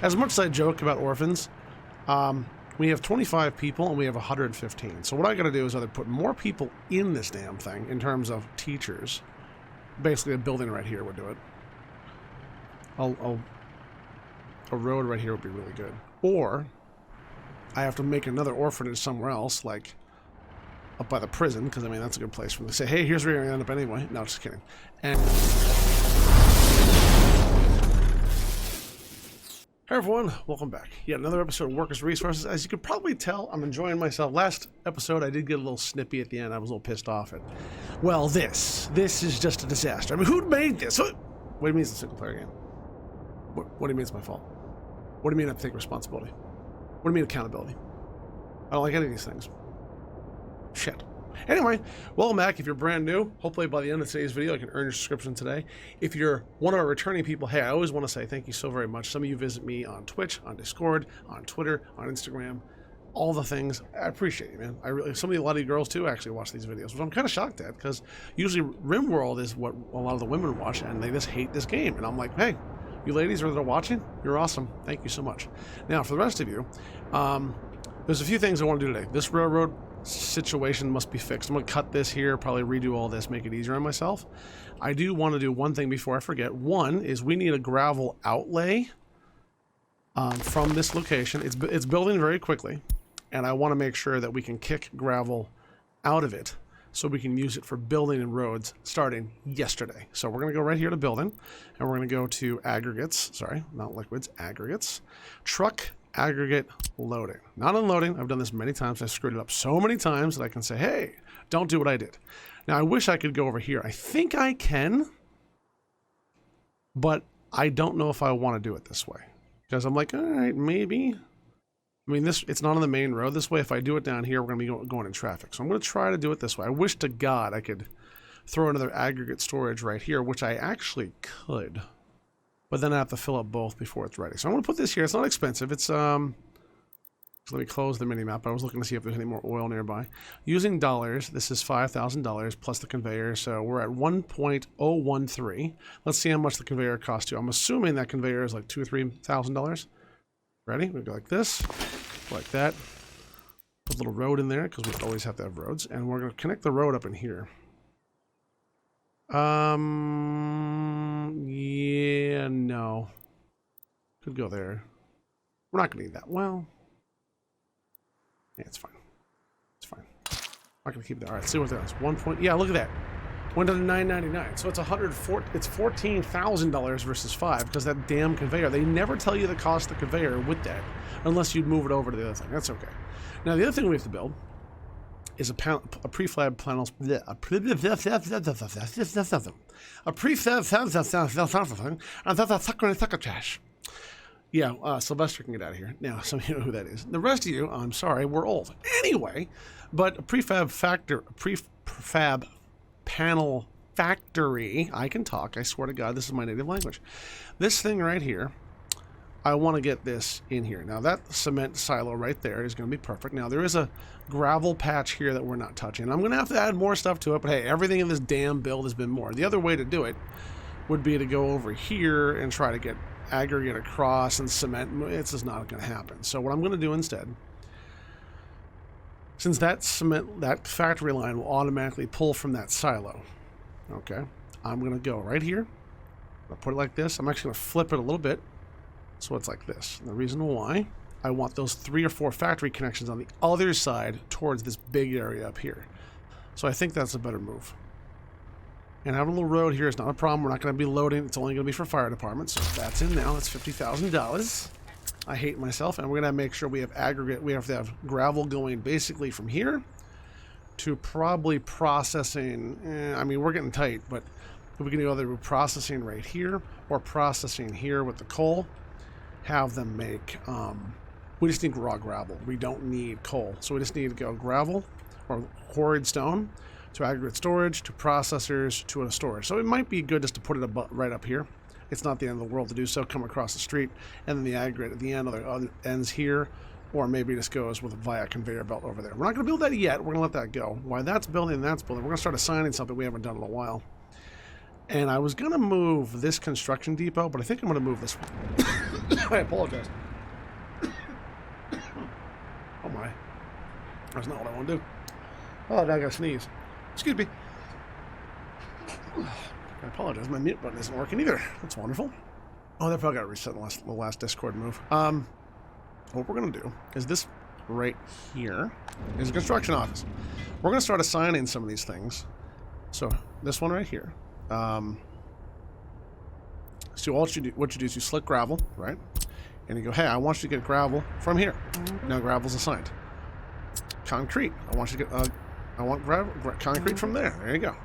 As much as I joke about orphans, we have 25 people and we have 115. So what I got to do is either put more people in this damn thing in terms of teachers. Basically, a building right here would do it. A road right here would be really good. Or I have to make another orphanage somewhere else, like up by the prison, because I mean that's a good place for them to say, hey, here's where you're gonna end up anyway. No, just kidding. And hey everyone, welcome back. Yet another episode of Workers Resources. As you could probably tell, I'm enjoying myself. Last episode I did get a little snippy at the end. I was a little pissed off at, well, this is just a disaster. I mean, who made this? What do you mean it's a single player game? What do you mean it's my fault? What do you mean I have to take responsibility? What do you mean accountability? I don't like any of these things. Shit. Anyway, welcome back. If you're brand new, hopefully by the end of today's video, I can earn your subscription today. If you're one of our returning people, hey, I always want to say thank you so very much. Some of you visit me on Twitch, on Discord, on Twitter, on Instagram, all the things. I appreciate you, man. A lot of you girls too actually watch these videos, which I'm kind of shocked at, because usually RimWorld is what a lot of the women watch, and they just hate this game. And I'm like, hey, you ladies that are watching, you're awesome. Thank you so much. Now, for the rest of you, there's a few things I want to do today. This railroad situation must be fixed. I'm going to cut this here, probably redo all this, make it easier on myself. I do want to do one thing before I forget. One is we need a gravel outlay from this location. It's building very quickly, and I want to make sure that we can kick gravel out of it so we can use it for building and roads starting yesterday. So we're going to go right here to building, and we're going to go to aggregates. Sorry, not liquids, aggregates. Truck aggregate loading. Not unloading. I've done this many times. I screwed it up so many times that I can say, hey, don't do what I did. Now, I wish I could go over here. I think I can, but I don't know if I want to do it this way. Because I'm like, all right, maybe. I mean, it's not on the main road. This way, if I do it down here, we're going to be going in traffic. So I'm going to try to do it this way. I wish to God I could throw another aggregate storage right here, which I actually could. But then I have to fill up both before it's ready. So I'm going to put this here. It's not expensive. It's, so let me close the mini-map. I was looking to see if there's any more oil nearby. Using dollars, this is $5,000 plus the conveyor. So we're at 1.013. Let's see how much the conveyor costs you. I'm assuming that conveyor is like $2,000 or $3,000. Ready? We go like this, like that. Put a little road in there because we always have to have roads. And we're going to connect the road up in here. Yeah, no. Could go there. We're not going to need that. Well, yeah, it's fine. It's fine. I'm not going to keep that. All right, see what that is. 1 point. Yeah, look at that. Went to $9.99. So it's $14,000 versus $5 because that damn conveyor. They never tell you the cost of the conveyor with that unless you move it over to the other thing. That's okay. Now the other thing we have to build is a prefab panel. A prefab. Yeah, Sylvester can get out of here. Now, some of you know who that is. The rest of you, I'm sorry, we're old. Anyway, but a prefab panel factory. I can talk. I swear to God, this is my native language. This thing right here, I want to get this in here. Now that cement silo right there is going to be perfect. Now there is a gravel patch here that we're not touching. I'm going to have to add more stuff to it, but hey, everything in this damn build has been more. The other way to do it would be to go over here and try to get aggregate across and cement. It's just not going to happen. So what I'm going to do instead, since that factory line will automatically pull from that silo, okay, I'm going to go right here. I'll put it like this. I'm actually going to flip it a little bit so it's like this. And the reason why, I want those 3 or 4 factory connections on the other side towards this big area up here. So I think that's a better move. And having a little road here is not a problem. We're not going to be loading. It's only going to be for fire department. So that's in now. That's $50,000. I hate myself. And we're going to make sure we have aggregate. We have to have gravel going basically from here to probably processing. I mean, we're getting tight, but we can do either processing right here or processing here with the coal. Have them make, we just need raw gravel. We don't need coal. So we just need to go gravel or quarried stone to aggregate storage, to processors, to a storage. So it might be good just to put it right up here. It's not the end of the world to do so. Come across the street, and then the aggregate at the end, other ends here, or maybe it just goes with via conveyor belt over there. We're not going to build that yet. We're going to let that go. While that's building and that's building, we're going to start assigning something we haven't done in a while. And I was going to move this construction depot, but I think I'm going to move this one. I apologize. Oh my. That's not what I want to do. Oh, now I gotta sneeze. Excuse me. I apologize. My mute button isn't working either. That's wonderful. Oh, they probably got to reset the last Discord move. What we're going to do is this right here is a construction office. We're going to start assigning some of these things. So this one right here. So what you do is you select gravel, right? And you go, hey, I want you to get gravel from here. Now gravel's assigned. Concrete. I want you to get. I want concrete from there. There you go.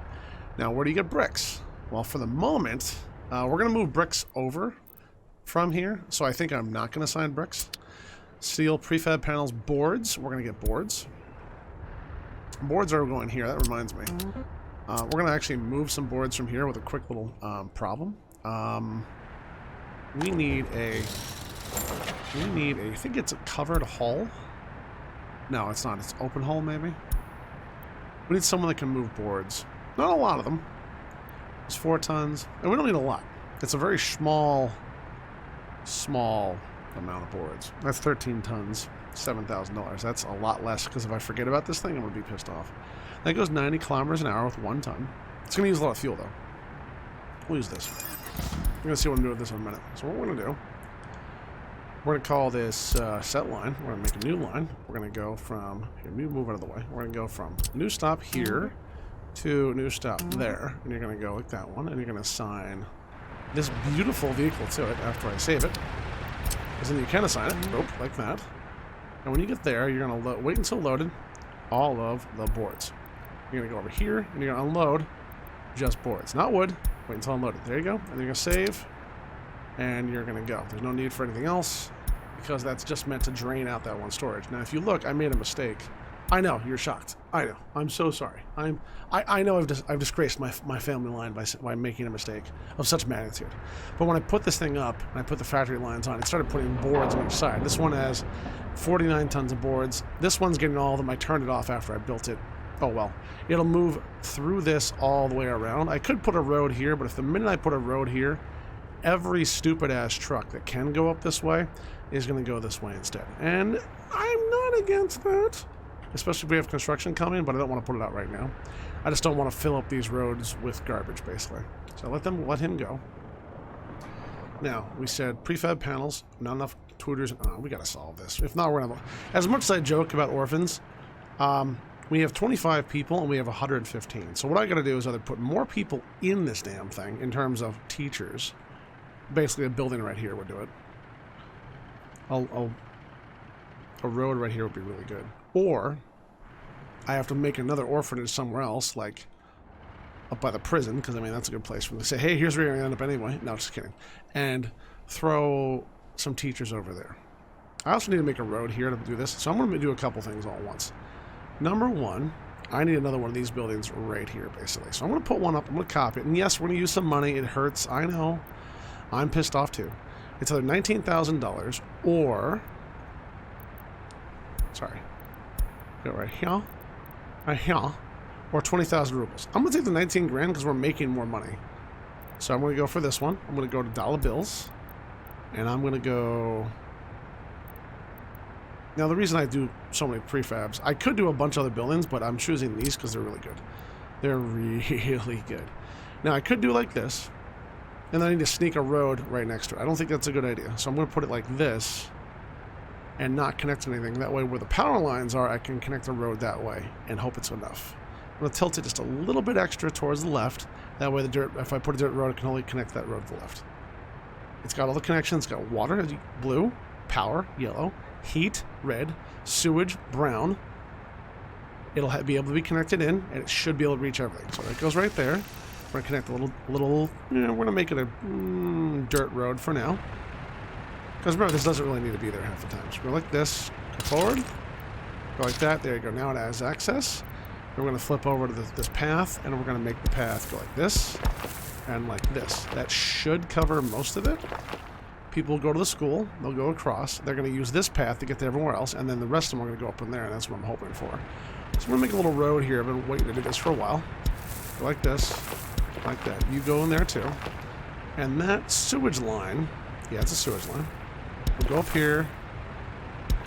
Now where do you get bricks? Well, for the moment, we're going to move bricks over from here. So I think I'm not going to assign bricks. Steel, prefab panels, boards. We're going to get boards. Boards are going here. That reminds me. We're going to actually move some boards from here with a quick little problem. We need a, I think it's a covered hull. No, it's not. It's open hull, maybe. We need someone that can move boards. Not a lot of them. It's 4 tons. And we don't need a lot. It's a very small amount of boards. That's 13 tons, $7,000. That's a lot less, because if I forget about this thing, I'm going to be pissed off. That goes 90 kilometers an hour with 1 ton. It's going to use a lot of fuel, though. We'll use this. We're going to see what I'm doing with this in a minute. So what we're going to do, we're going to call this set line. We're going to make a new line. We're going to go from, here, move out of the way. We're going to go from new stop here to new stop there. And you're going to go like that one. And you're going to assign this beautiful vehicle to it after I save it. Because then you can assign it. Nope, like that. And when you get there, you're going to wait until loaded all of the boards. You're going to go over here and you're going to unload just boards. Not wood. Wait until unloaded. There you go. And you're going to save. And you're going to go. There's no need for anything else, because that's just meant to drain out that one storage. Now, if you look, I made a mistake. I know, you're shocked. I know. I'm so sorry. I know I've disgraced my family line by making a mistake of such magnitude. But when I put this thing up, and I put the factory lines on, it started putting boards on each side. This one has 49 tons of boards. This one's getting all of them. I turned it off after I built it. Oh, well. It'll move through this all the way around. I could put a road here, but if the minute I put a road here, every stupid-ass truck that can go up this way is going to go this way instead. And I'm not against that, especially if we have construction coming, but I don't want to put it out right now. I just don't want to fill up these roads with garbage, basically. So let him go. Now, we said prefab panels, not enough tutors. Oh, we got to solve this. If not, we're going to... As much as I joke about orphans, we have 25 people and we have 115. So what I got to do is either put more people in this damn thing in terms of teachers. Basically, a building right here would do it. A road right here would be really good. Or I have to make another orphanage somewhere else, like up by the prison, because I mean that's a good place for them to say, hey, here's where you're gonna end up anyway. No, just kidding. And throw some teachers over there. I also need to make a road here to do this, so I'm gonna do a couple things all at once. Number one, I need another one of these buildings right here, basically. So I'm gonna put one up. I'm gonna copy it, and yes, we're gonna use some money. It hurts. I know. I'm pissed off too. It's either $19,000 or, sorry, go right here, or 20,000 rubles. I'm gonna take the 19 grand because we're making more money. So I'm gonna go for this one. I'm gonna go to dollar bills, and I'm gonna go. Now the reason I do so many prefabs, I could do a bunch of other buildings, but I'm choosing these because they're really good. They're really good. Now I could do like this. And then I need to sneak a road right next to it. I don't think that's a good idea. So I'm going to put it like this and not connect to anything. That way where the power lines are, I can connect the road that way and hope it's enough. I'm going to tilt it just a little bit extra towards the left. That way the dirt, if I put a dirt road, I can only connect that road to the left. It's got all the connections. It's got water, blue, power, yellow, heat, red, sewage, brown. It'll be able to be connected in, and it should be able to reach everything. So that goes right there. We're going to connect a little, we're going to make it a dirt road for now. Because remember, this doesn't really need to be there half the time. So go like this, go forward, go like that, there you go. Now it has access. We're going to flip over to this path, and we're going to make the path go like this and like this. That should cover most of it. People will go to the school, they'll go across, they're going to use this path to get to everywhere else, and then the rest of them are going to go up in there, and that's what I'm hoping for. So we're going to make a little road here. I've been waiting to do this for a while. Go like this. Like that. You go in there too. And that sewage line, yeah, it's a sewage line. go up here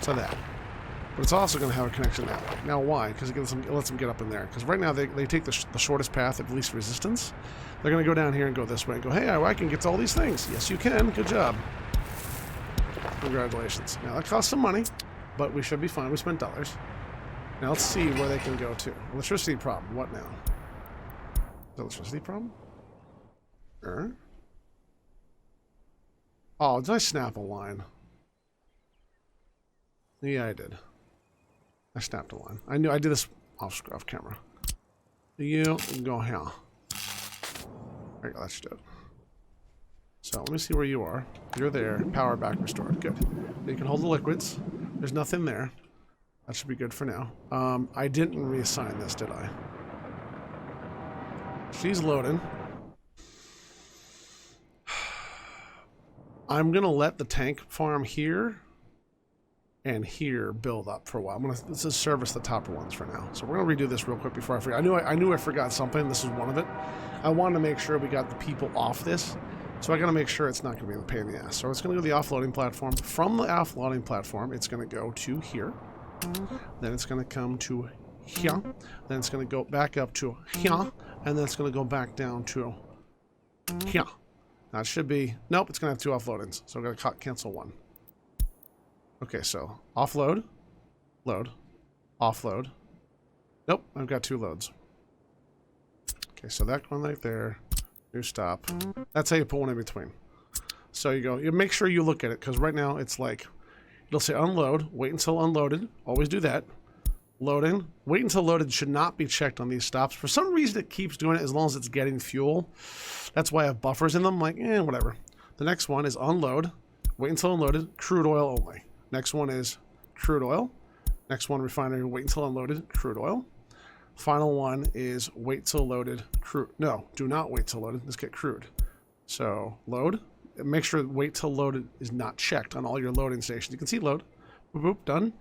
to that. But it's also going to have a connection that way. Now, why? Because it lets them get up in there. Because right now, they take the shortest path of least resistance. They're going to go down here and go this way and go, hey, I can get to all these things. Yes, you can. Good job. Congratulations. Now, that costs some money, but we should be fine. We spent dollars. Now, let's see where they can go to. Electricity problem. What now? Electricity problem? Oh, did I snap a line? Yeah, I did. I snapped a line. I knew I did this off camera. You go here. There you go, that should do it. So let me see where you are. You're there. Power back restored. Good. You can hold the liquids. There's nothing there. That should be good for now. I didn't reassign this, did I? She's loading. I'm going to let the tank farm here and here build up for a while. This is service the topper ones for now. So we're going to redo this real quick before I forget. I knew I forgot something. This is one of it. I wanted to make sure we got the people off this. So I got to make sure it's not going to be a pain in the ass. So it's going to go to the offloading platform. From the offloading platform, it's going to go to here. Then it's going to come to here. Then it's going to go back up to here. And then it's going to go back down to here. That should be... Nope, it's going to have 2 offloadings. So I'm going to cancel 1. Okay, so offload, load, offload. Nope, I've got 2 loads. Okay, so that one right there, new stop. That's how you put one in between. So you go, you make sure you look at it, because right now it's like, it'll say unload, wait until unloaded, always do that. Loading, wait until loaded should not be checked on these stops. For some reason it keeps doing it as long as it's getting fuel. That's why I have buffers in them, like, whatever. The next one is unload, wait until unloaded, crude oil only. Next one is crude oil. Next one, refinery, wait until unloaded, crude oil. Final one is wait till loaded, crude. No, do not wait till loaded. Let's get crude. So load. Make sure wait till loaded is not checked on all your loading stations. You can see load. Boop, boop, done.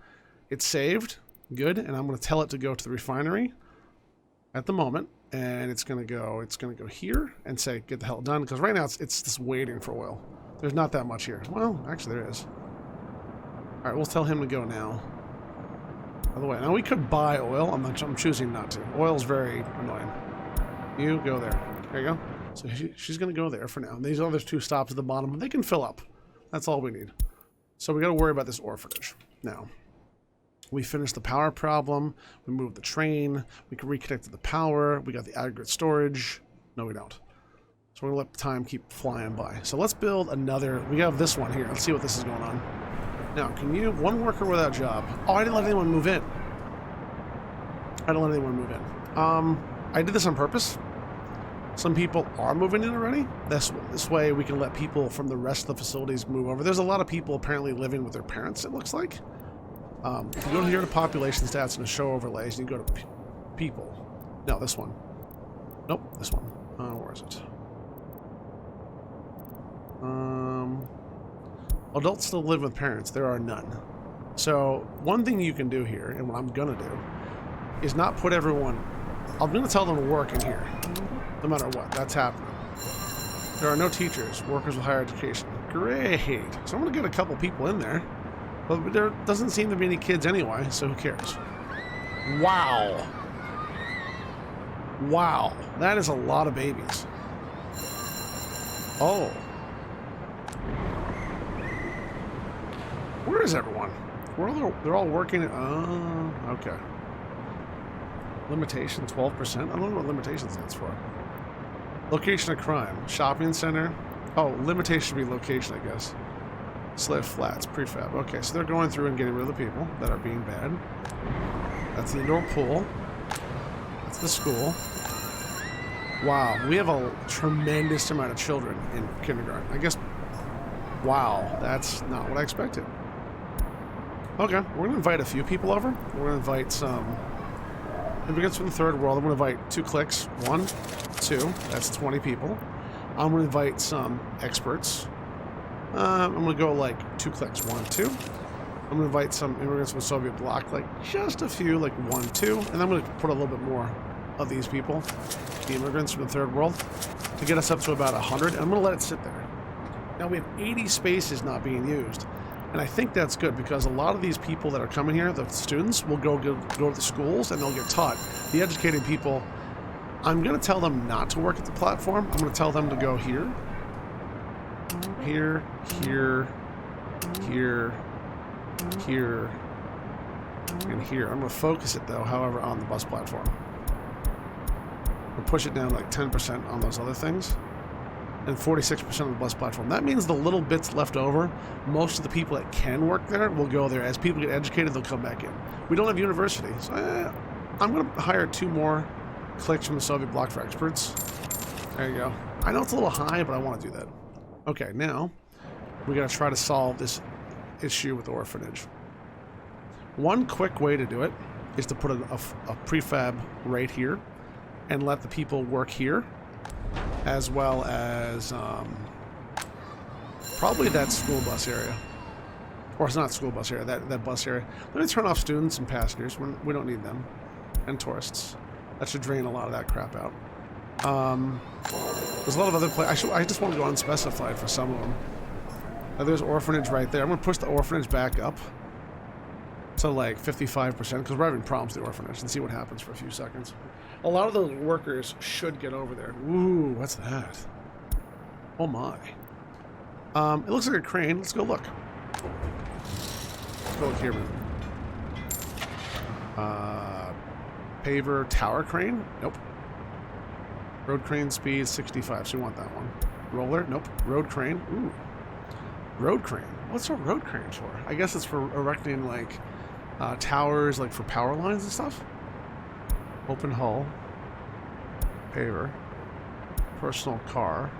It's saved. Good. And I'm going to tell it to go to the refinery at the moment. And it's going to go here and say, get the hell done. Because right now it's just waiting for oil. There's not that much here. Well, actually there is. All right, we'll tell him to go now. By the way, now we could buy oil. I'm choosing not to. Oil's very annoying. You go there. There you go. So she's going to go there for now. And these other 2 stops at the bottom, they can fill up. That's all we need. So we got to worry about this orphanage. Now, we finished the power problem. We moved the train. We can reconnect to the power. We got the aggregate storage. No, we don't. So we're going to let time keep flying by. So let's build another. We have this one here. Let's see what this is going on. Now, can you... One worker without job. Oh, I didn't let anyone move in. I did this on purpose. Some people are moving in already. This way we can let people from the rest of the facilities move over. There's a lot of people apparently living with their parents, it looks like. If you go here to population stats and to show overlays, and you go to people. No, this one. Nope, this one. Where is it? Adults still live with parents. There are none. So one thing you can do here, and what I'm going to do, is not put everyone... I'm going to tell them to work in here, no matter what. That's happening. There are no teachers, workers with higher education. Great. So I'm going to get a couple people in there. But there doesn't seem to be any kids anyway, so who cares? Wow. Wow. That is a lot of babies. Oh. Where is everyone? They're all working. Okay. Limitation 12%. I don't know what limitation stands for. Location of crime. Shopping center. Oh, limitation should be location, I guess. Slave flats. Prefab. Okay, so they're going through and getting rid of the people that are being bad. That's the indoor pool. That's the school. Wow, we have a tremendous amount of children in kindergarten. I guess, wow, that's not what I expected. Okay, we're going to invite a few people over. We're going to invite some immigrants from the third world. I'm going to invite 2 clicks. 1, 2, that's 20 people. I'm going to invite some experts. I'm going to go like 2 clicks. 1, 2. I'm going to invite some immigrants from the Soviet bloc, like just a few, like 1, 2. And I'm going to put a little bit more of these people, the immigrants from the third world, to get us up to about 100. And I'm going to let it sit there. Now we have 80 spaces not being used. And I think that's good because a lot of these people that are coming here, the students, will go to the schools and they'll get taught. The educated people, I'm going to tell them not to work at the platform. I'm going to tell them to go here, here, here, here, here, and here. I'm going to focus it, though, however, on the bus platform. We'll push it down to like 10% on those other things. And 46% on the bus platform. That means the little bits left over, most of the people that can work there will go there. As people get educated, they'll come back in. We don't have university, so I'm going to hire 2 more clicks from the Soviet bloc for experts. There you go. I know it's a little high, but I want to do that. Okay, now we got to try to solve this issue with the orphanage. One quick way to do it is to put a prefab right here and let the people work here, as well as probably that school bus area. Or it's not school bus area, that bus area. Let me turn off students and passengers. We don't need them. And tourists. That should drain a lot of that crap out. There's a lot of other places. I just want to go unspecified for some of them. Now, there's orphanage right there. I'm going to push the orphanage back up to like 55% because we're having problems with the orphanage, and see what happens for a few seconds. A lot of those workers should get over there. Ooh, what's that? Oh my. It looks like a crane. Let's go look. Let's go look here. Paver tower crane? Nope. Road crane speed 65, so we want that one. Roller? Nope. Road crane? Ooh. Road crane. What's a road crane for? I guess it's for erecting like towers, like for power lines and stuff. Open hull. Paver. Personal car.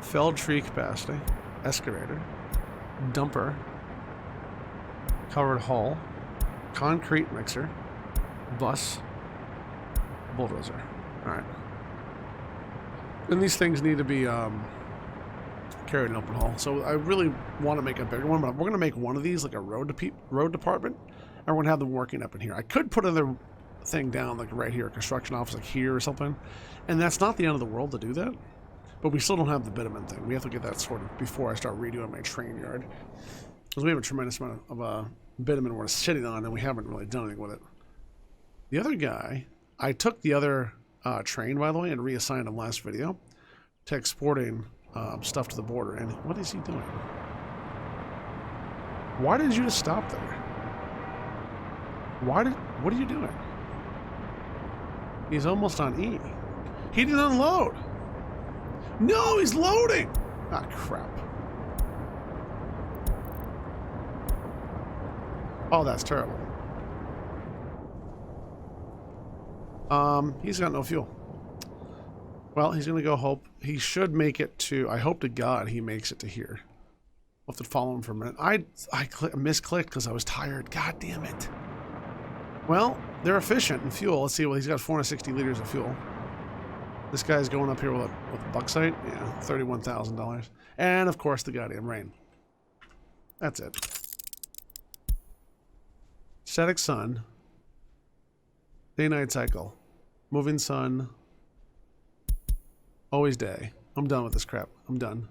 Felled tree capacity. Excavator. Dumper. Covered hull. Concrete mixer. Bus. Bulldozer. Alright. And these things need to be carried in open haul. So I really want to make a bigger one, but we're going to make one of these like a road department, and we're going to have them working up in here. I could put another thing down like right here, a construction office like here or something, and that's not the end of the world to do that, but we still don't have the bitumen thing. We have to get that sorted before I start redoing my train yard, because we have a tremendous amount of bitumen we're sitting on, and we haven't really done anything with it. The other guy, I took the other train, by the way, and reassigned him last video to exporting stuff to the border. And what is he doing? Why did you just stop there? What are you doing? He's almost on E. He didn't unload. No, he's loading. Ah, crap. Oh, that's terrible. He's got no fuel. Well, he's gonna go hope. He should make it to, I hope to God he makes it to here. I'll have to follow him for a minute. I misclicked because I was tired. God damn it. Well, they're efficient in fuel. Let's see. Well, he's got 460 liters of fuel. This guy's going up here with bauxite. Yeah, $31,000. And, of course, the goddamn rain. That's it. Static sun. Day-night cycle. Moving sun. Always day. I'm done with this crap. I'm done.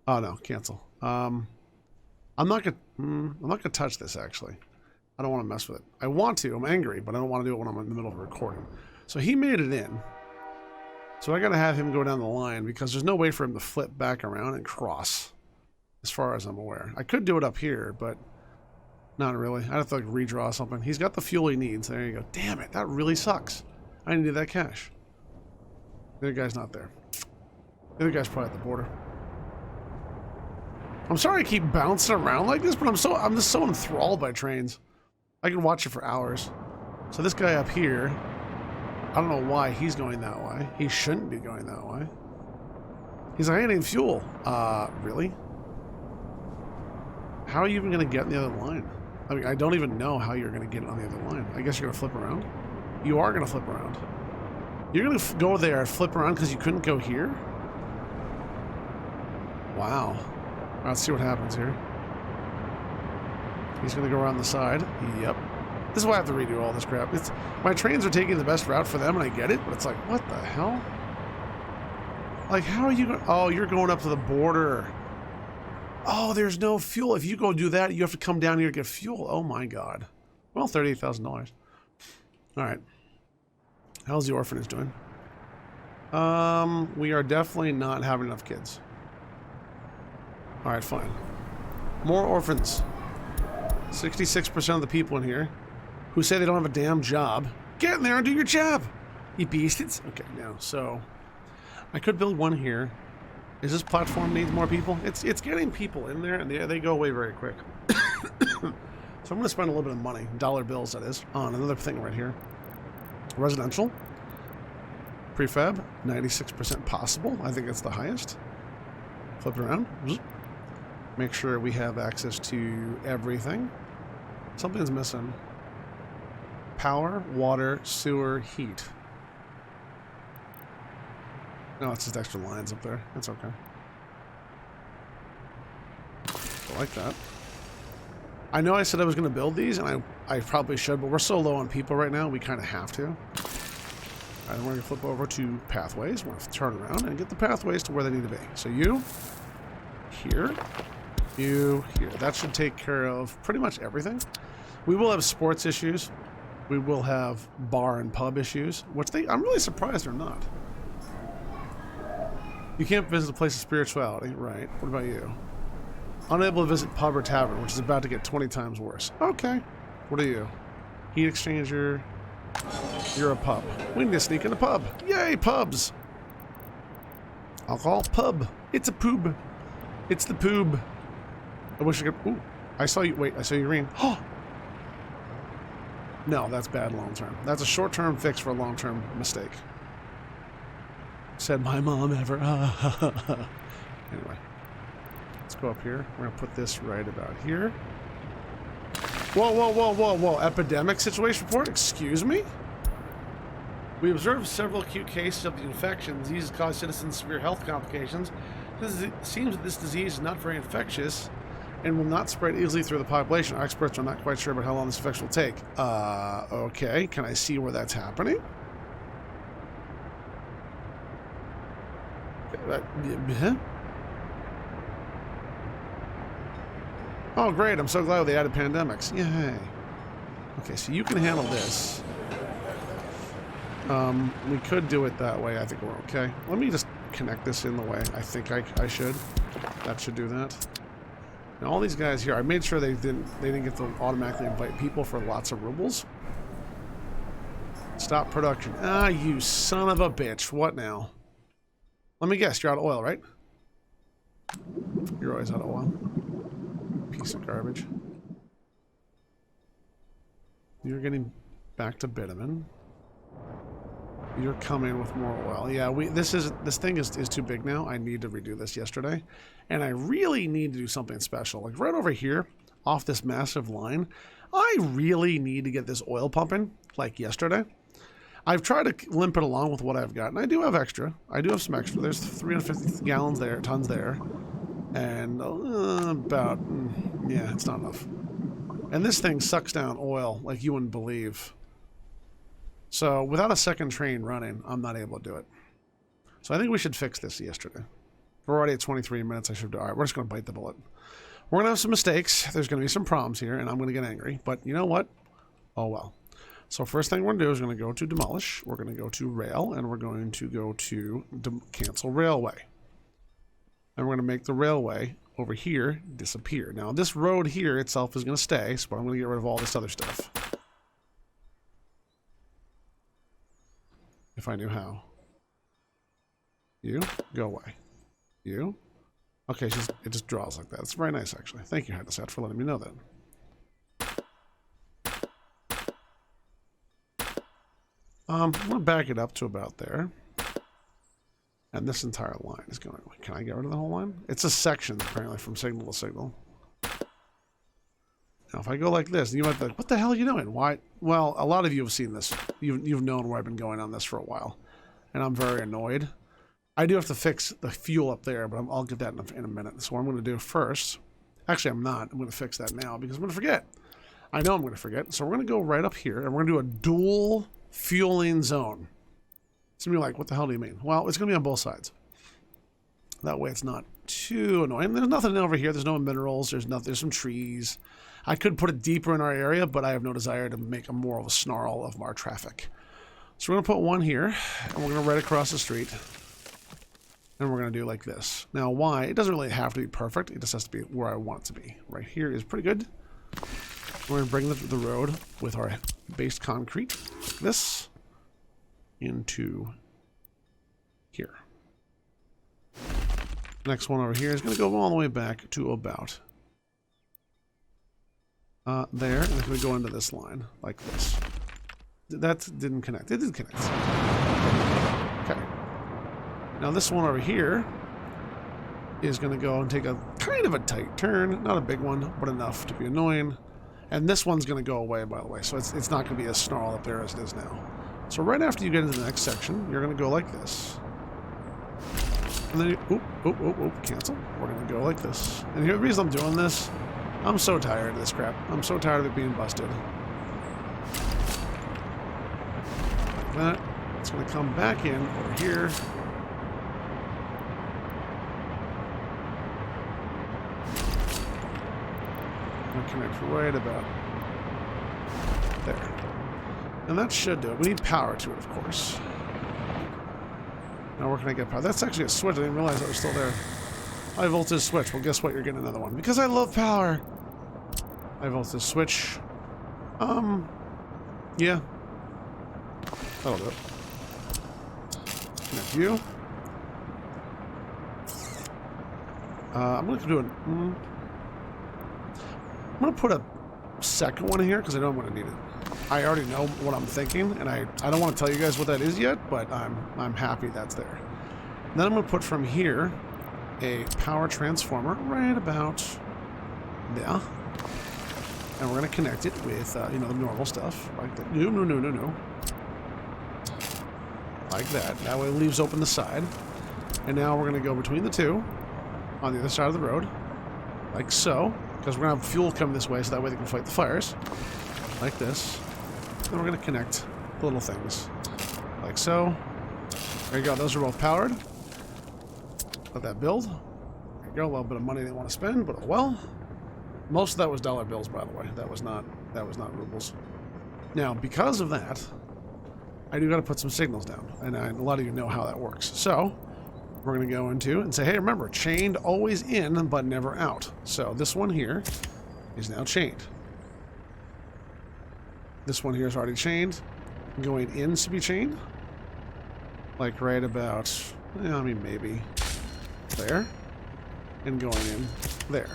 Oh, no. Cancel. I'm not gonna touch this, actually. I don't want to mess with it. I want to. I'm angry, but I don't want to do it when I'm in the middle of a recording. So he made it in. So I got to have him go down the line because there's no way for him to flip back around and cross, as far as I'm aware. I could do it up here, but not really. I'd have to like redraw something. He's got the fuel he needs. There you go. Damn it. That really sucks. I needed that cash. The other guy's not there. The other guy's probably at the border. I'm sorry I keep bouncing around like this, but I'm just so enthralled by trains. I can watch it for hours. So this guy up here, I don't know why he's going that way. He shouldn't be going that way. He's like, I need fuel. Really? How are you even gonna get on the other line? I mean, I don't even know how you're gonna get on the other line. I guess you're gonna flip around? You are gonna flip around. You're gonna go there and flip around because you couldn't go here? Wow. Let's see what happens here. He's gonna go around the side. Yep. This is why I have to redo all this crap. My trains are taking the best route for them, and I get it, but it's like, what the hell? Like, how are you going? Oh, you're going up to the border. Oh, there's no fuel. If you go do that, you have to come down here to get fuel. Oh my god. Well, $38,000. All right. How's the orphanage doing? We are definitely not having enough kids. All right, fine. More orphans. 66% of the people in here who say they don't have a damn job. Get in there and do your job, you beasts. Okay, now, so I could build one here. Is this platform needs more people? It's getting people in there, and they go away very quick. So I'm going to spend a little bit of money, dollar bills that is, on another thing right here. Residential. Prefab, 96% possible. I think it's the highest. Flip it around. Make sure we have access to everything. Something's missing. Power, water, sewer, heat. No, it's just extra lines up there. That's okay. I like that. I know I said I was going to build these, and I probably should, but we're so low on people right now, we kind of have to. All right, we're going to flip over to pathways. We're going to turn around and get the pathways to where they need to be. So you, here, you, here. That should take care of pretty much everything. We will have sports issues. We will have bar and pub issues, which I'm really surprised they're not. You can't visit a place of spirituality, right? What about you? Unable to visit pub or tavern, which is about to get 20 times worse. Okay. What are you? Heat exchanger. You're a pub. We need to sneak in a pub. Yay, pubs! Alcohol? Pub. It's a poob. It's the poob. I wish I could... Ooh. I saw you... Wait, I saw you green. Oh! No, that's bad long term. That's a short-term fix for a long-term mistake. Said my mom ever. Anyway. Let's go up here. We're going to put this right about here. Whoa, whoa, whoa, whoa, whoa. Epidemic situation report? Excuse me? We observed several acute cases of the infection. Disease caused citizens severe health complications. It seems that this disease is not very infectious and will not spread easily through the population. Our experts are not quite sure about how long this infection will take. Okay. Can I see where that's happening? Oh, great. I'm so glad they added pandemics. Yay. Okay, so you can handle this. We could do it that way. I think we're okay. Let me just connect this in the way I think I should. That should do that. And all these guys here, I made sure they didn't get to automatically invite people for lots of rubles. Stop production. Ah, you son of a bitch. What now? Let me guess, you're out of oil, right? You're always out of oil. Piece of garbage. You're getting back to bitumen. You're coming with more oil. Yeah, this thing is too big now. I need to redo this yesterday. And I really need to do something special. Like right over here, off this massive line, I really need to get this oil pumping, like yesterday. I've tried to limp it along with what I've got, and I do have extra. I do have some extra. There's 350 gallons there, tons there. And yeah, it's not enough. And this thing sucks down oil like you wouldn't believe. So without a second train running, I'm not able to do it. So I think we should fix this yesterday. We're already at 23 minutes. I should do. All right, we're just going to bite the bullet. We're going to have some mistakes. There's going to be some problems here, and I'm going to get angry. But you know what? Oh, well. So first thing we're going to do is we're going to go to demolish. We're going to go to rail, and we're going to go to cancel railway. And we're going to make the railway over here disappear. Now, this road here itself is going to stay, so I'm going to get rid of all this other stuff. If I knew how. You, go away. You. Okay, it just draws like that. It's very nice, actually. Thank you, Hadasat, for letting me know that. I'm going to back it up to about there. And this entire line is going... Can I get rid of the whole line? It's a section, apparently, from signal to signal. Now, if I go like this, you might be like, what the hell are you doing? Why? Well, a lot of you have seen this. You've known where I've been going on this for a while. And I'm very annoyed. I do have to fix the fuel up there, but I'll get that in a minute. So what I'm going to do first... Actually, I'm not. I'm going to fix that now because I'm going to forget. I know I'm going to forget. So we're going to go right up here, and we're going to do a dual fueling zone. It's going to be like, what the hell do you mean? Well, it's going to be on both sides. That way it's not too annoying. There's nothing over here. There's no minerals. There's nothing. There's some trees. I could put it deeper in our area, but I have no desire to make a more of a snarl of our traffic. So we're going to put one here, and we're going to right across the street. And we're going to do like this. Now, why? It doesn't really have to be perfect. It just has to be where I want it to be. Right here is pretty good. We're going to bring the road with our base concrete, like this, into here. Next one over here is going to go all the way back to about there, and it's going to go into this line, like this. That didn't connect. It did connect. Okay. Now this one over here is going to go and take a kind of a tight turn. Not a big one, but enough to be annoying. And this one's going to go away, by the way, so it's not going to be as snarl up there as it is now. So right after you get into the next section, you're going to go like this. And then you, cancel. We're going to go like this. And the reason I'm doing this, I'm so tired of this crap. I'm so tired of it being busted. Like that. It's going to come back in over here. Connect right about there. And that should do it. We need power to it, of course. Now where can I get power? That's actually a switch. I didn't realize that was still there. High voltage switch. Well, guess what? You're getting another one. Because I love power. High voltage switch. Yeah. That'll do it. Connect you. I'm going to do it. I'm going to put a second one here because I know I'm going to need it. I already know what I'm thinking, and I don't want to tell you guys what that is yet, but I'm happy that's there. And then I'm going to put from here a power transformer right about there. And we're going to connect it with, you know, the normal stuff. Like that. No. Like that. That way it leaves open the side. And now we're going to go between the two on the other side of the road. Like so. Because we're going to have fuel come this way, so that way they can fight the fires. Like this. Then we're going to connect the little things. Like so. There you go. Those are both powered. Let that build. There you go. A little bit of money they want to spend, but well. Most of that was dollar bills, by the way. That was not rubles. Now, because of that, I do got to put some signals down. And a lot of you know how that works. So, we're going to go into and say, hey, remember, chained always in, but never out. So this one here is now chained. This one here is already chained. Going in to be chained. Like right about, I mean, maybe there. And going in there.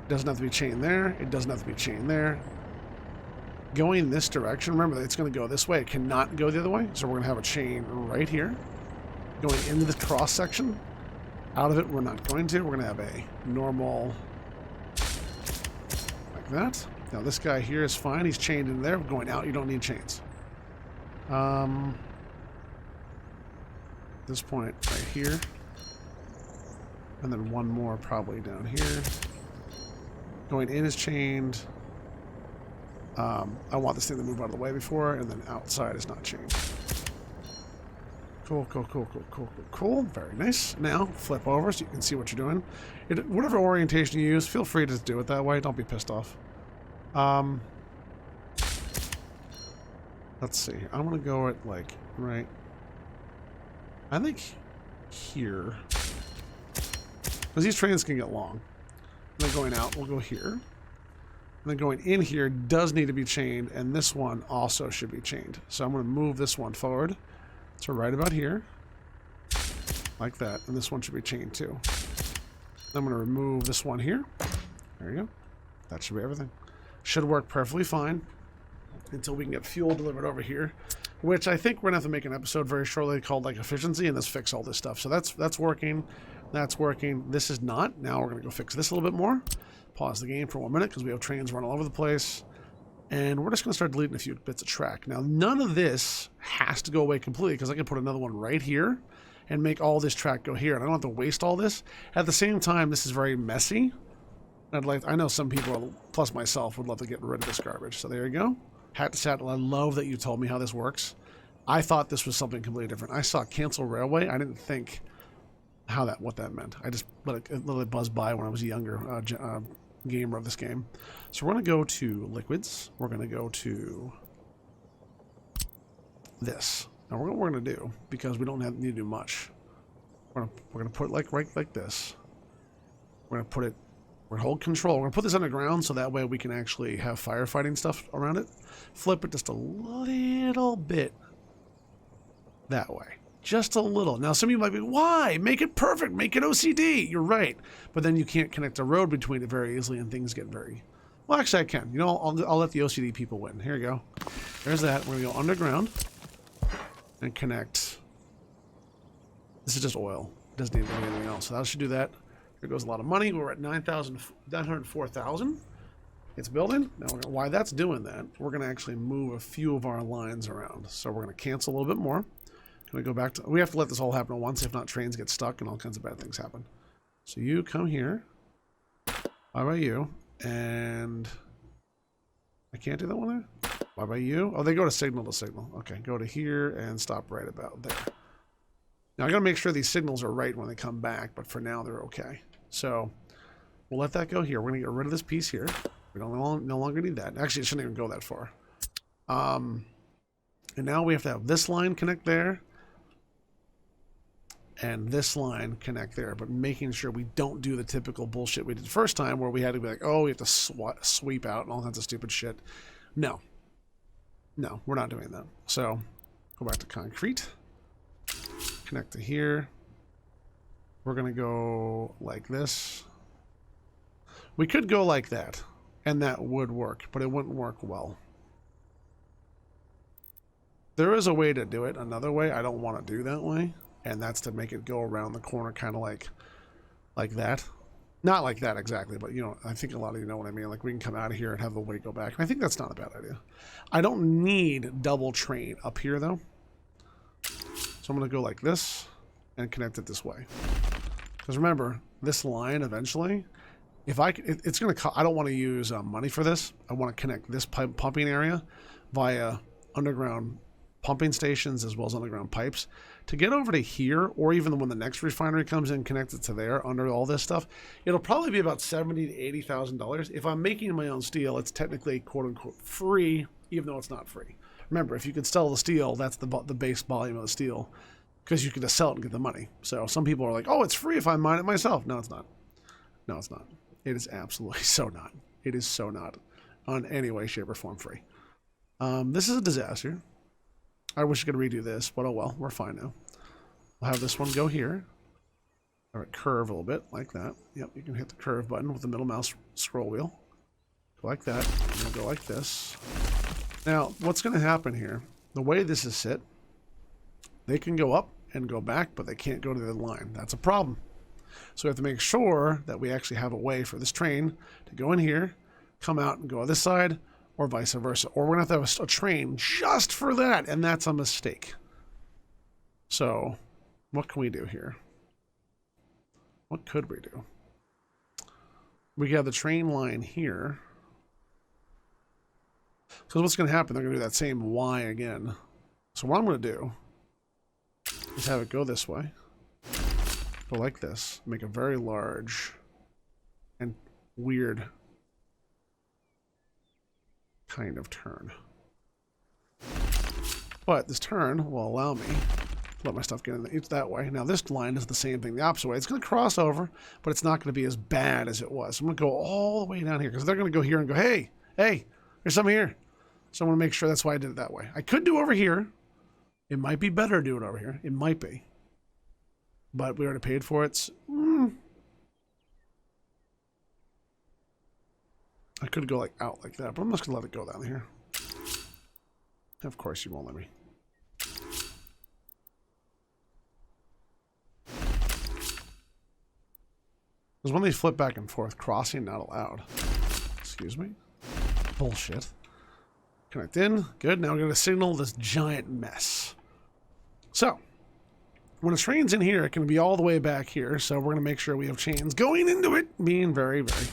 Doesn't have to be chained there. It doesn't have to be chained there. Going this direction, remember that it's going to go this way. It cannot go the other way. So we're going to have a chain right here. Going into the cross section. Out of it, we're not going to. We're going to have a normal like that. Now this guy here is fine. He's chained in there. Going out, you don't need chains. This point right here. And then one more probably down here. Going in is chained. I want this thing to move out of the way before, and then outside is not chained. Cool. Very nice. Now, flip over so you can see what you're doing. Whatever orientation you use, feel free to do it that way. Don't be pissed off. Let's see. I'm going to go at, like, right. I think here. Because these trains can get long. And then going out, we'll go here. And then going in here does need to be chained, and this one also should be chained. So I'm going to move this one forward. So right about here, like that, and this one should be chained too. I'm going to remove this one here. There you go. That should be everything. Should work perfectly fine until we can get fuel delivered over here, which I think we're going to have to make an episode very shortly called like efficiency and let's fix all this stuff. So that's working. That's working. This is not. Now we're going to go fix this a little bit more. Pause the game for 1 minute because we have trains running all over the place. And we're just going to start deleting a few bits of track. Now, none of this has to go away completely because I can put another one right here and make all this track go here. And I don't have to waste all this. At the same time, this is very messy. I know some people, plus myself, would love to get rid of this garbage. So there you go. Hat to saddle. I love that you told me how this works. I thought this was something completely different. I saw cancel railway. I didn't think what that meant. I just let it buzz by when I was a younger gamer of this game. So we're going to go to liquids. We're going to go to this. Now what we're going to do, because we don't need to do much, we're going to put it right like this. We're going to put it, we're going to hold control. We're going to put this underground so that way we can actually have firefighting stuff around it. Flip it just a little bit that way. Just a little. Now some of you might be, why? Make it perfect. Make it OCD. You're right. But then you can't connect a road between it very easily and things get very... Well, actually I can. You know, I'll let the OCD people win. Here you go. There's that. We're going to go underground and connect. This is just oil. It doesn't need anything else. So that should do that. There goes a lot of money. We're at 904,000. It's building. Now, why that's doing that, we're going to actually move a few of our lines around. So we're going to cancel a little bit more. Going to go back to... We have to let this all happen at once. If not, trains get stuck and all kinds of bad things happen. So you come here. Bye by you. And... I can't do that one there? Bye by you. Oh, they go to signal to signal. Okay, go to here and stop right about there. Now, I got to make sure these signals are right when they come back, but for now, they're okay. So, we'll let that go here. We're going to get rid of this piece here. We don't no longer need that. Actually, it shouldn't even go that far. And now we have to have this line connect there. And this line connect there, but making sure we don't do the typical bullshit we did the first time where we had to be like, oh, we have to sweep out and all kinds of stupid shit. No. No, we're not doing that. So, go back to concrete. Connect to here. We're going to go like this. We could go like that, and that would work, but it wouldn't work well. There is a way to do it another way. I don't want to do that way. And that's to make it go around the corner kind of like that. Not like that exactly, but you know, I think a lot of you know what I mean. Like we can come out of here and have the weight go back. And I think that's not a bad idea. I don't need double train up here though. So I'm going to go like this and connect it this way. Because remember, this line eventually, if it's going to, I don't want to use money for this. I want to connect this pumping area via underground pumping stations as well as underground pipes. To get over to here, or even when the next refinery comes in, connect it to there under all this stuff, it'll probably be about $70,000 to $80,000. If I'm making my own steel, it's technically quote unquote free, even though it's not free. Remember, if you could sell the steel, that's the base volume of the steel, because you can just sell it and get the money. So some people are like, oh, it's free if I mine it myself. No, it's not. No, it's not. It is absolutely so not. It is so not on any way, shape, or form free. This is a disaster. I wish I could redo this, but oh well, we're fine now. We'll have this one go here. All right, curve a little bit, like that. Yep, you can hit the curve button with the middle mouse scroll wheel. Go like that, and then go like this. Now, what's going to happen here, the way this is set, they can go up and go back, but they can't go to the line. That's a problem. So we have to make sure that we actually have a way for this train to go in here, come out and go on this side, or vice versa. Or we're going to have a train just for that, and that's a mistake. So, what can we do here? What could we do? We have the train line here. So what's going to happen? They're going to do that same Y again. So what I'm going to do is have it go this way. Go like this. Make a very large and weird kind of turn. But this turn will allow me to let my stuff get in it's that way. Now this line is the same thing the opposite way. It's going to cross over, but it's not going to be as bad as it was. I'm going to go all the way down here because they're going to go here and go, hey, there's something here. So I'm going to make sure that's why I did it that way. I could do over here. It might be better to do it over here. It might be. But we already paid for it. I could go like out like that, but I'm just going to let it go down here. Of course you won't let me. Because when they flip back and forth, crossing not allowed. Excuse me? Bullshit. Connect in. Good. Now we're going to signal this giant mess. So, when a train's in here, it can be all the way back here. So we're going to make sure we have chains going into it, being very, very...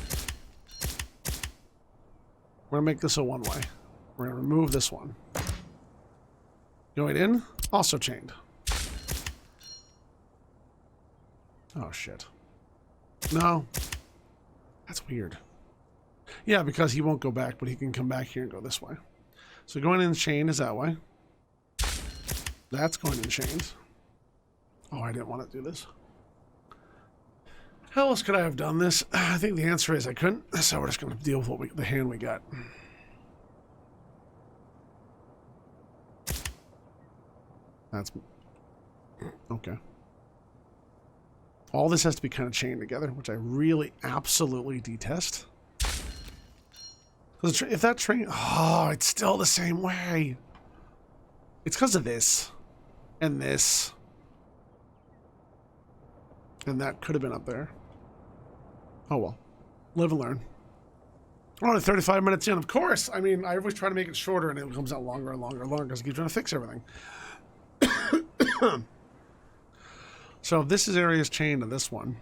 We're going to make this a one-way. We're going to remove this one. Going in, also chained. Oh, shit. No. That's weird. Yeah, because he won't go back, but he can come back here and go this way. So going in chain is that way. That's going in chains. Oh, I didn't want to do this. How else could I have done this? I think the answer is I couldn't, so we're just going to deal with the hand we got. That's... okay. All this has to be kind of chained together, which I really absolutely detest. If that train... oh, it's still the same way. It's because of this. And this. And that could have been up there. Oh, well. Live and learn. We're only 35 minutes in, of course. I mean, I always try to make it shorter, and it comes out longer and longer and longer because I keep trying to fix everything. So this area is chained to this one.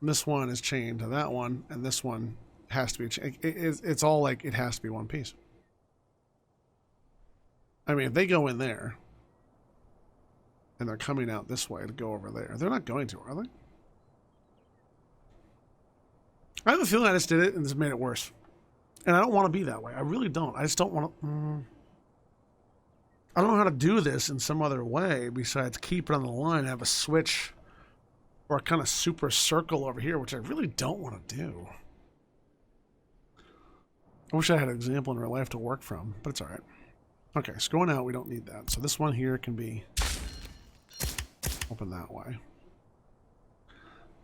This one is chained to that one, and this one has to be chained. It's all like it has to be one piece. I mean, if they go in there, and they're coming out this way to go over there, they're not going to, are they? I have a feeling I just did it, and this made it worse. And I don't want to be that way. I really don't. I just don't want to... I don't know how to do this in some other way besides keep it on the line and have a switch or a kind of super circle over here, which I really don't want to do. I wish I had an example in real life to work from, but it's all right. Okay, so going out, we don't need that. So this one here can be open that way.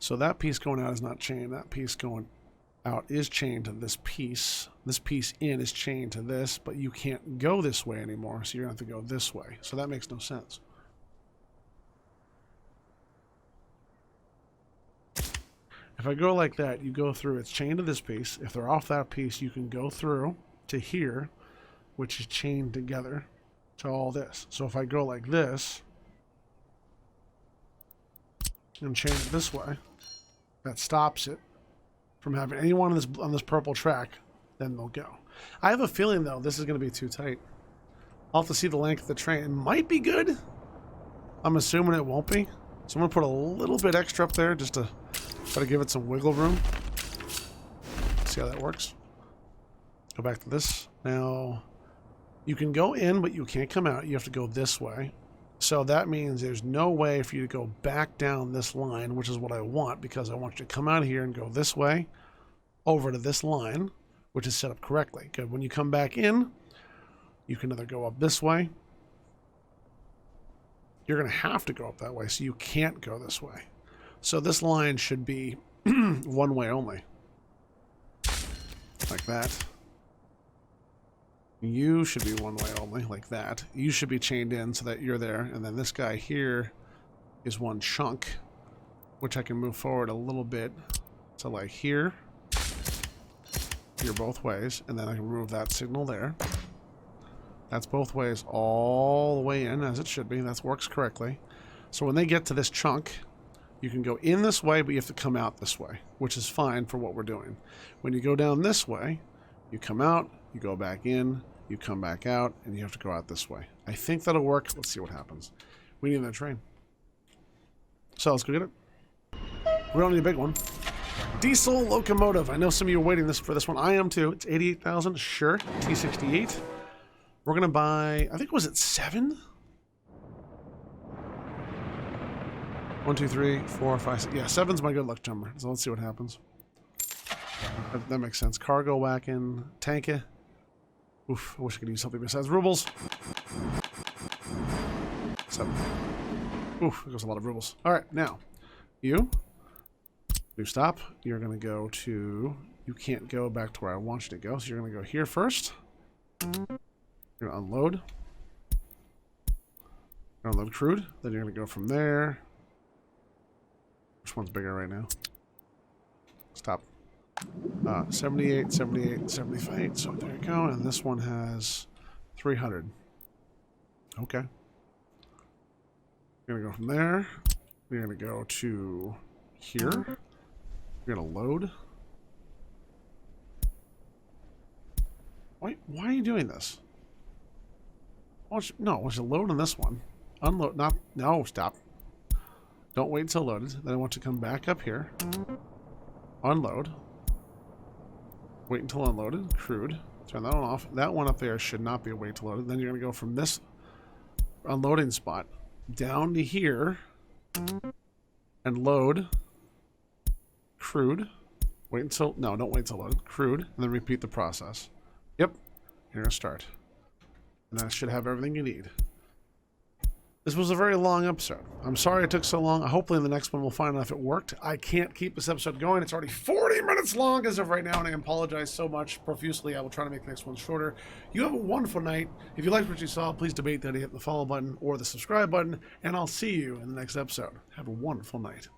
So that piece going out is not chained. That piece going out is chained to this piece. This piece in is chained to this, but you can't go this way anymore, so you're going to have to go this way. So that makes no sense. If I go like that, you go through, it's chained to this piece. If they're off that piece, you can go through to here, which is chained together to all this. So if I go like this and chain it this way, that stops it from having anyone on this purple track, then they'll go. I have a feeling, though, this is going to be too tight. I'll have to see the length of the train. It might be good. I'm assuming it won't be. So I'm going to put a little bit extra up there just to try to give it some wiggle room. See how that works. Go back to this. Now, you can go in, but you can't come out. You have to go this way. So that means there's no way for you to go back down this line, which is what I want, because I want you to come out here and go this way over to this line, which is set up correctly. Good. When you come back in, you can either go up this way. You're going to have to go up that way, so you can't go this way. So this line should be one way only. Like that. You should be one way only, like that. You should be chained in so that you're there. And then this guy here is one chunk, which I can move forward a little bit. So like here. Here both ways. And then I can remove that signal there. That's both ways all the way in, as it should be. That works correctly. So when they get to this chunk, you can go in this way, but you have to come out this way, which is fine for what we're doing. When you go down this way, you come out, you go back in, you come back out, and you have to go out this way. I think that'll work. Let's see what happens. We need that train. So let's go get it. We don't need a big one. Diesel locomotive. I know some of you are waiting for this one. I am too. It's 88,000. Sure. T68. We're going to buy, I think, was it 7? 1, 2, 3, 4, 5, 6. Yeah, 7's my good luck number. So let's see what happens. That makes sense. Cargo whacking. Tanka. Oof, I wish I could use something besides rubles. 7. Oof, there goes a lot of rubles. Alright, now. You. Do stop. You're going to go to... You can't go back to where I want you to go, so you're going to go here first. You're going to unload. You're going to unload crude. Then you're going to go from there. Which one's bigger right now? Stop. 78, 78, 75. So there you go. And this one has 300. Okay. You're going to go from there. You're going to go to here. You're going to load. Why are you doing this? No, I want you to load on this one. Unload. Not. No, stop. Don't wait until loaded. Then I want to come back up here. Unload. Wait until unloaded. Crude. Turn that one off. That one up there should not be a wait to load. Then you're going to go from this unloading spot down to here and load crude. Wait until, no, don't wait until load. Crude, and then repeat the process. Yep. You're going to start. And that should have everything you need. This was a very long episode. I'm sorry it took so long. Hopefully in the next one we'll find out if it worked. I can't keep this episode going. It's already 40 minutes long as of right now, and I apologize so much profusely. I will try to make the next one shorter. You have a wonderful night. If you liked what you saw, please debate that. Hit the follow button or the subscribe button, and I'll see you in the next episode. Have a wonderful night.